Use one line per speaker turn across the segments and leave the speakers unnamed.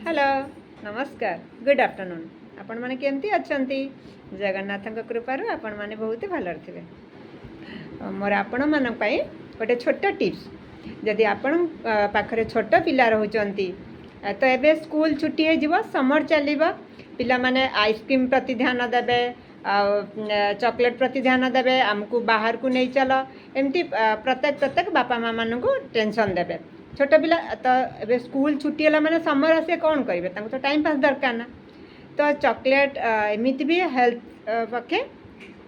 Hello नमस्कार good afternoon आपण माने केमती अछंती जगन्नाथ कृपार आपण माने बहुत भलर थे मोर आपण मान गोटे छोट टिप्स जदि आपण पाखरे छोट पिला रोचंती तो एबे स्कूल छुट्टी हो समर चलो पिला माने आइसक्रीम प्रति ध्यान देवे चॉकलेट प्रति ध्यान देवे आमको बाहर को नहीं चल एमती प्रत्येक बापा माँ मान को टेंशन देवे छोट पिला तो ए स्कूल छुट्टी है मैंने समर आसे कौन करेंगे तो टाइम पास दरकार ना तो चॉकलेट एमती भी हेल्थ पक्षे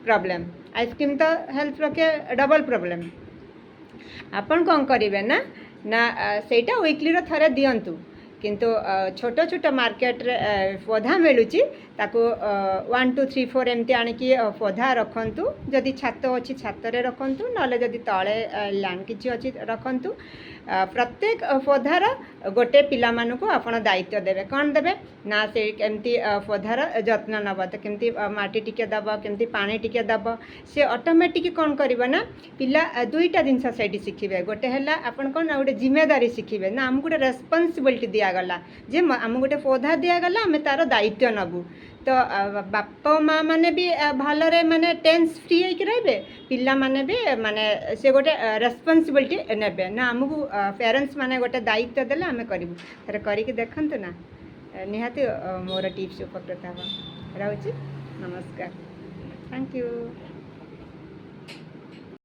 प्रॉब्लम आइसक्रीम तो हेल्थ पक्षे डबल प्रॉब्लम आपन कौन करेंगे ना ना सेटा वीकली थरे दिंतु किंतु छोट छोट मार्केट रे पौधा मिलूँ ताको 1 2 3 4 एमती आणिकी पौधा रखंतु जदि छात अच्छी छात रखंतु नाले जदि तले लैंड किछि अच्छी रखंतु प्रत्येक पौधार गोटे पिला मानकु आपण दायित्व देवे कौन देवे ना से केमती पौधार जत्न नब तो केमती माटी टिके दब केमती पानी टिके दब से ऑटोमेटिक कौन करिवो ना पिला दुईटा जिनस सेठी शिखिबे गोटे हला आपण कोन गोटे जिम्मेदारी शिखिबे ना हमकु गोटे रेस्पॉन्सिबिलिटी दिया गला जे आम गोटे पौधा दिया गला आमे तार दायित्व नबु तो बाप माँ माने भी भलरे माने टेंस फ्री होके रहिबे पिला माने भी माने से गोटे रेस्पॉन्सिबिलिटी नेबे ना हमकु पेरेंट्स माने गोटे दायित्व देले आमे करिबु थरे करिके देखंतु ना निहाती मोर टिप्स उपकृत हवा रहउची नमस्कार थैंक यू।